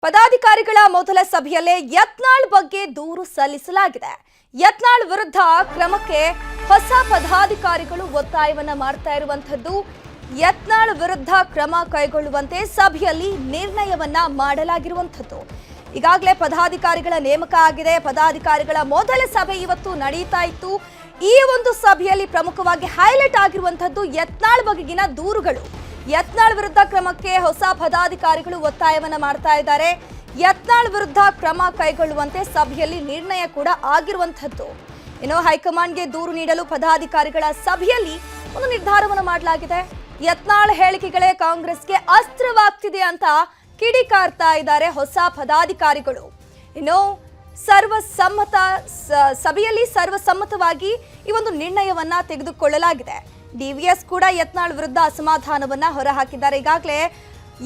ಪದಾಧಿಕಾರಿಗಳ ಮೊದಲ ಸಭೆಯಲ್ಲೇ ಯತ್ನಾಳ್ ಬಗ್ಗೆ ದೂರು ಸಲ್ಲಿಸಲಾಗಿದೆ. ಯತ್ನಾಳ್ ವಿರುದ್ಧ ಕ್ರಮಕ್ಕೆ ಹೊಸ ಪದಾಧಿಕಾರಿಗಳು ಒತ್ತಾಯವನ್ನ ಮಾಡ್ತಾ ಇರುವಂತದ್ದು. ಯತ್ನಾಳ್ ವಿರುದ್ಧ ಕ್ರಮ ಕೈಗೊಳ್ಳುವಂತೆ ಸಭೆಯಲ್ಲಿ ನಿರ್ಣಯವನ್ನ ಮಾಡಲಾಗಿರುವಂತದ್ದು. ಈಗಾಗಲೇ ಪದಾಧಿಕಾರಿಗಳ ನೇಮಕ ಆಗಿದೆ. ಪದಾಧಿಕಾರಿಗಳ ಮೊದಲ ಸಭೆ ಇವತ್ತು ನಡೀತಾ ಇತ್ತು. ಈ ಒಂದು ಸಭೆಯಲ್ಲಿ ಪ್ರಮುಖವಾಗಿ ಹೈಲೈಟ್ ಆಗಿರುವಂತದ್ದು ಯತ್ನಾಳ್ ಬಗೆಗಿನ ದೂರುಗಳು. ಯತ್ನಾಳ್ ವಿರುದ್ಧ ಕ್ರಮಕ್ಕೆ ಹೊಸ ಪದಾಧಿಕಾರಿಗಳು ಒತ್ತಾಯವನ್ನ ಮಾಡ್ತಾ ಇದ್ದಾರೆ. ಯತ್ನಾಳ್ ವಿರುದ್ಧ ಕ್ರಮ ಕೈಗೊಳ್ಳುವಂತೆ ಸಭೆಯಲ್ಲಿ ನಿರ್ಣಯ ಕೂಡ ಆಗಿರುವಂತದ್ದು. ಇನ್ನು ಹೈಕಮಾಂಡ್ಗೆ ದೂರು ನೀಡಲು ಪದಾಧಿಕಾರಿಗಳ ಸಭೆಯಲ್ಲಿ ಒಂದು ನಿರ್ಧಾರವನ್ನು ಮಾಡಲಾಗಿದೆ. ಯತ್ನಾಳ್ ಹೇಳಿಕೆಗಳೇ ಕಾಂಗ್ರೆಸ್ಗೆ ಅಸ್ತ್ರವಾಗ್ತಿದೆ ಅಂತ ಕಿಡಿಕಾರ್ತಾ ಇದ್ದಾರೆ ಹೊಸ ಪದಾಧಿಕಾರಿಗಳು. ಇನ್ನು ಸಭೆಯಲ್ಲಿ ಸರ್ವಸಮ್ಮತವಾಗಿ ಈ ಒಂದು ನಿರ್ಣಯವನ್ನ ತೆಗೆದುಕೊಳ್ಳಲಾಗಿದೆ. ಡಿವಿಎಸ್ ಕೂಡ ಯತ್ನಾಳ್ ವಿರುದ್ಧ ಅಸಮಾಧಾನವನ್ನ ಹೊರಹಾಕಿದ್ದಾರೆ. ಈಗಾಗಲೇ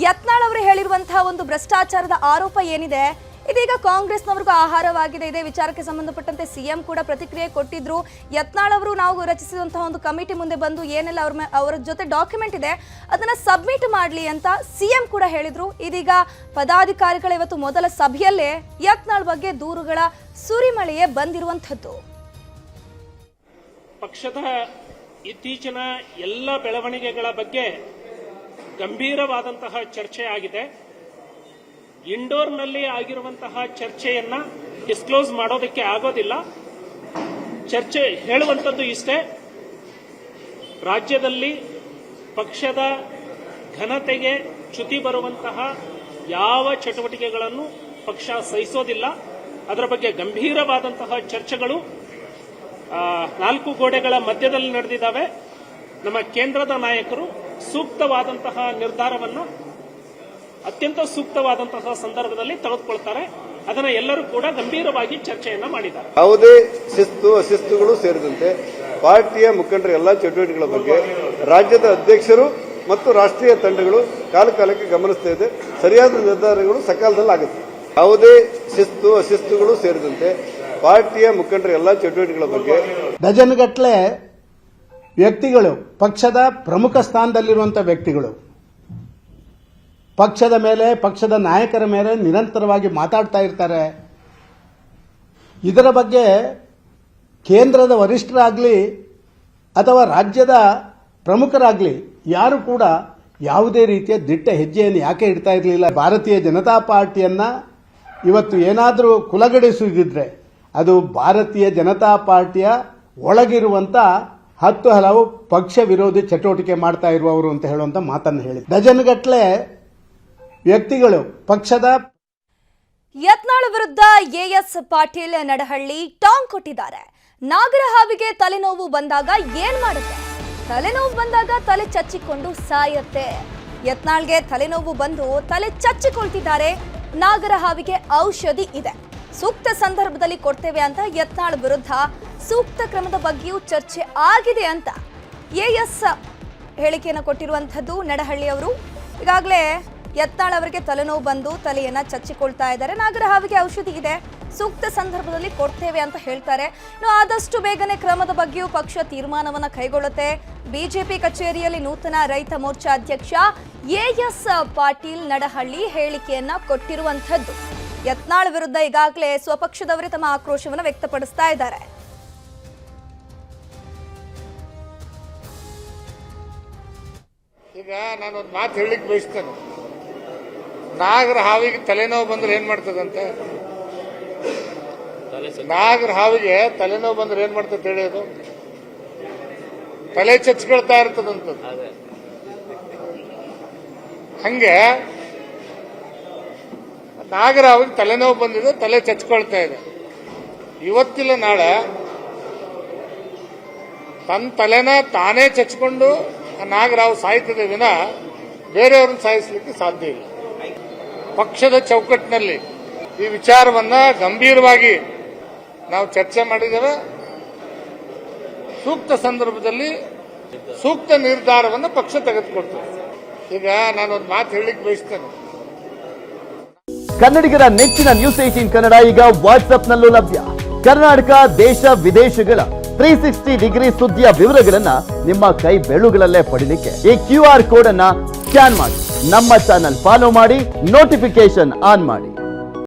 ಯತ್ನಾಳ್ ಅವರು ಹೇಳಿರುವಂತಹ ಒಂದು ಭ್ರಷ್ಟಾಚಾರದ ಆರೋಪ ಏನಿದೆ ಇದೀಗ ಕಾಂಗ್ರೆಸ್ನವರಿಗೂ ಆಹಾರವಾಗಿದೆ. ಇದೇ ವಿಚಾರಕ್ಕೆ ಸಂಬಂಧಪಟ್ಟಂತೆ ಸಿಎಂ ಕೂಡ ಪ್ರತಿಕ್ರಿಯೆ ಕೊಟ್ಟಿದ್ರು. ಯತ್ನಾಳ್ ಅವರು ನಾವು ರಚಿಸಿದಂತಹ ಒಂದು ಕಮಿಟಿ ಮುಂದೆ ಬಂದು ಏನೆಲ್ಲ ಅವರ ಜೊತೆ ಡಾಕ್ಯುಮೆಂಟ್ ಇದೆ ಅದನ್ನ ಸಬ್ಮಿಟ್ ಮಾಡಲಿ ಅಂತ ಸಿಎಂ ಕೂಡ ಹೇಳಿದ್ರು. ಇದೀಗ ಪದಾಧಿಕಾರಿಗಳ ಇವತ್ತು ಮೊದಲ ಸಭೆಯಲ್ಲೇ ಯತ್ನಾಳ್ ಬಗ್ಗೆ ದೂರುಗಳ ಸುರಿಮಳೆಯೇ ಬಂದಿರುವಂತದ್ದು. ಪಕ್ಷದ ಇತ್ತೀಚಿನ ಎಲ್ಲ ಬೆಳವಣಿಗೆಗಳ ಬಗ್ಗೆ ಗಂಭೀರವಾದಂತಹ ಚರ್ಚೆ ಆಗಿದೆ. ಇಂಡೋರ್ನಲ್ಲಿ ಆಗಿರುವಂತಹ ಚರ್ಚೆಯನ್ನ ಡಿಸ್ಕ್ಲೋಸ್ ಮಾಡೋದಕ್ಕೆ ಆಗೋದಿಲ್ಲ. ಚರ್ಚೆ ಹೇಳುವಂಥದ್ದು ಇಷ್ಟೇ, ರಾಜ್ಯದಲ್ಲಿ ಪಕ್ಷದ ಘನತೆಗೆ ಚ್ಯುತಿ ಬರುವಂತಹ ಯಾವ ಚಟುವಟಿಕೆಗಳನ್ನು ಪಕ್ಷ ಸಹಿಸೋದಿಲ್ಲ. ಅದರ ಬಗ್ಗೆ ಗಂಭೀರವಾದಂತಹ ಚರ್ಚೆಗಳು ನಾಲ್ಕು ಗೋಡೆಗಳ ಮಧ್ಯದಲ್ಲಿ ನಡೆದಿದ್ದಾವೆ. ನಮ್ಮ ಕೇಂದ್ರದ ನಾಯಕರು ಸೂಕ್ತವಾದಂತಹ ನಿರ್ಧಾರವನ್ನು ಅತ್ಯಂತ ಸೂಕ್ತವಾದಂತಹ ಸಂದರ್ಭದಲ್ಲಿ ತೆಗೆದುಕೊಳ್ತಾರೆ. ಅದನ್ನ ಎಲ್ಲರೂ ಕೂಡ ಗಂಭೀರವಾಗಿ ಚರ್ಚೆಯನ್ನ ಮಾಡಿದ್ದಾರೆ. ಯಾವುದೇ ಶಿಸ್ತು ಅಶಿಸ್ತುಗಳು ಸೇರಿದಂತೆ ಪಾರ್ಟಿಯ ಮುಖಂಡರ ಎಲ್ಲಾ ಚಟುವಟಿಕೆಗಳ ಬಗ್ಗೆ ರಾಜ್ಯದ ಅಧ್ಯಕ್ಷರು ಮತ್ತು ರಾಷ್ಟ್ರೀಯ ತಂಡಗಳು ಕಾಲಕಾಲಕ್ಕೆ ಗಮನಿಸ್ತಾ ಇದೆ. ಸರಿಯಾದ ನಿರ್ಧಾರಗಳು ಸಕಾಲದಲ್ಲಿ ಆಗುತ್ತೆ. ಯಾವುದೇ ಶಿಸ್ತು ಅಶಿಸ್ತುಗಳು ಸೇರಿದಂತೆ ಪಾರ್ಟಿಯ ಮುಖಂಡರ ಎಲ್ಲಾ ಚಟುವಟಿಕೆಗಳ ಬಗ್ಗೆ ಡಜನ್ಗಟ್ಟಲೆ ವ್ಯಕ್ತಿಗಳು, ಪಕ್ಷದ ಪ್ರಮುಖ ಸ್ಥಾನದಲ್ಲಿರುವಂತಹ ವ್ಯಕ್ತಿಗಳು ಪಕ್ಷದ ಮೇಲೆ, ಪಕ್ಷದ ನಾಯಕರ ಮೇಲೆ ನಿರಂತರವಾಗಿ ಮಾತಾಡ್ತಾ ಇರ್ತಾರೆ. ಇದರ ಬಗ್ಗೆ ಕೇಂದ್ರದ ವರಿಷ್ಠರಾಗಲಿ ಅಥವಾ ರಾಜ್ಯದ ಪ್ರಮುಖರಾಗಲಿ ಯಾರು ಕೂಡ ಯಾವುದೇ ರೀತಿಯ ದಿಟ್ಟ ಹೆಜ್ಜೆಯನ್ನು ಯಾಕೆ ಇಡ್ತಾ ಇರಲಿಲ್ಲ. ಭಾರತೀಯ ಜನತಾ ಪಾರ್ಟಿಯನ್ನ ಇವತ್ತು ಏನಾದರೂ ಕುಲಗಡಿಸುವುದಿದ್ರೆ ಅದು ಭಾರತೀಯ ಜನತಾ ಪಾರ್ಟಿಯ ಒಳಗಿರುವಂತ 10 ಹಲವು ಪಕ್ಷ ವಿರೋಧಿ ಚಟುವಟಿಕೆ ಮಾಡ್ತಾ ಇರುವವರು ಅಂತ ಹೇಳುವಂತ ಮಾತನ್ನು ಹೇಳಿ ಡಜನ್ಗಟ್ಟಲೆ ವ್ಯಕ್ತಿಗಳು ಪಕ್ಷದ. ಯತ್ನಾಳ್ ವಿರುದ್ಧ ಎಎಸ್ ಪಾಟೀಲ್ ನಡಹಳ್ಳಿ ಟಾಂಗ್ ಕೊಟ್ಟಿದ್ದಾರೆ. ನಾಗರಹಾವಿಗೆ ತಲೆನೋವು ಬಂದಾಗ ಏನ್ ಮಾಡುತ್ತೆ? ತಲೆನೋವು ಬಂದಾಗ ತಲೆ ಚಚ್ಚಿಕೊಂಡು ಸಾಯತ್ತೆ. ಯತ್ನಾಳ್ಗೆ ತಲೆನೋವು ಬಂದು ತಲೆ ಚಚ್ಚಿಕೊಳ್ತಿದ್ದಾರೆ. ನಾಗರಹಾವಿಗೆ ಔಷಧಿ ಇದೆ, ಸೂಕ್ತ ಸಂದರ್ಭದಲ್ಲಿ ಕೊಡ್ತೇವೆ ಅಂತ ಯತ್ನಾಳ್ ವಿರುದ್ಧ ಸೂಕ್ತ ಕ್ರಮದ ಬಗ್ಗೆಯೂ ಚರ್ಚೆ ಆಗಿದೆ ಅಂತ ಎಎಸ್ ಹೇಳಿಕೆಯನ್ನು ಕೊಟ್ಟಿರುವಂತದ್ದು ನಡಹಳ್ಳಿ ಅವರು. ಈಗಾಗಲೇ ಯತ್ನಾಳ್ ಅವರಿಗೆ ತಲೆನೋವು ಬಂದು ತಲೆಯನ್ನ ಚಚ್ಚಿಕೊಳ್ತಾ ಇದ್ದಾರೆ. ನಾಗರಹಾವಿಗೆ ಔಷಧಿ ಇದೆ, ಸೂಕ್ತ ಸಂದರ್ಭದಲ್ಲಿ ಕೊಡ್ತೇವೆ ಅಂತ ಹೇಳ್ತಾರೆ. ಇನ್ನು ಆದಷ್ಟು ಬೇಗನೆ ಕ್ರಮದ ಬಗ್ಗೆಯೂ ಪಕ್ಷ ತೀರ್ಮಾನವನ್ನ ಕೈಗೊಳ್ಳುತ್ತೆ. ಬಿಜೆಪಿ ಕಚೇರಿಯಲ್ಲಿ ನೂತನ ರೈತ ಮೋರ್ಚಾ ಅಧ್ಯಕ್ಷ ಎಎಸ್ ಪಾಟೀಲ್ ನಡಹಳ್ಳಿ ಹೇಳಿಕೆಯನ್ನ ಕೊಟ್ಟಿರುವಂತದ್ದು. ಯತ್ನಾಳ್ ವಿರುದ್ಧ ಈಗಾಗಲೇ ಸ್ವಪಕ್ಷದವರೇ ತಮ್ಮ ಆಕ್ರೋಶವನ್ನು ವ್ಯಕ್ತಪಡಿಸ್ತಾ ಇದ್ದಾರೆ. ಈಗ ನಾನೊಂದು ಮಾತು ಹೇಳಿಕ್ ಬಯಸ್ತೇನೆ. ನಾಗರ ಹಾವಿಗೆ ತಲೆನೋವು ಬಂದ್ರೆ ಏನ್ ಮಾಡ್ತದಂತೆ? ನಾಗರ ಹಾವಿಗೆ ತಲೆನೋವು ಬಂದ್ರೆ ಏನ್ ಮಾಡ್ತದೆ ಹೇಳಿ? ಅದು ತಲೆ ಚಚ್ಕೊಳ್ತಾ ಇರ್ತದಂತ. ಹಂಗೆ ನಾಗರ ಹಾವಿಗೆ ತಲೆನೋವು ಬಂದಿದೆ, ತಲೆ ಚಚ್ಕೊಳ್ತಾ ಇದೆ. ಇವತ್ತಿಲ್ಲ ನಾಳೆ ತನ್ನ ತಲೆನ ತಾನೇ ಚಚ್ಕೊಂಡು ನಾಗರಾವ್ ಸಾಯ್ತದೆ ವಿನ ಬೇರೆಯವ್ರನ್ನ ಸಾಯಿಸಲಿಕ್ಕೆ ಸಾಧ್ಯ ಇಲ್ಲ. ಪಕ್ಷದ ಚೌಕಟ್ಟಿನಲ್ಲಿ ಈ ವಿಚಾರವನ್ನ ಗಂಭೀರವಾಗಿ ನಾವು ಚರ್ಚೆ ಮಾಡಿದ್ದೇವೆ. ಸೂಕ್ತ ಸಂದರ್ಭದಲ್ಲಿ ಸೂಕ್ತ ನಿರ್ಧಾರವನ್ನು ಪಕ್ಷ ತೆಗೆದುಕೊಳ್ತೇವೆ. ಈಗ ನಾನೊಂದು ಮಾತು ಹೇಳಿಕ್ ಬಯಸ್ತೇನೆ. ಕನ್ನಡಿಗರ ನೆಚ್ಚಿನ ನ್ಯೂಸ್ 18 ಕನ್ನಡ ಈಗ ವಾಟ್ಸ್ಆಪ್ನಲ್ಲೂ ಲಭ್ಯ. ಕರ್ನಾಟಕ, ದೇಶ ವಿದೇಶಗಳ 360 ಡಿಗ್ರಿ ಸುದ್ದಿಯ ವಿವರಗಳನ್ನ ನಿಮ್ಮ ಕೈ ಬೆರಳುಗಳಲ್ಲೇ ಪಡಿಲಿಕ್ಕೆ ಈ QR ಕೋಡ್ ಅನ್ನ ಸ್ಕ್ಯಾನ್ ಮಾಡಿ. ನಮ್ಮ ಚಾನಲ್ ಫಾಲೋ ಮಾಡಿ, ನೋಟಿಫಿಕೇಶನ್ ಆನ್ ಮಾಡಿ.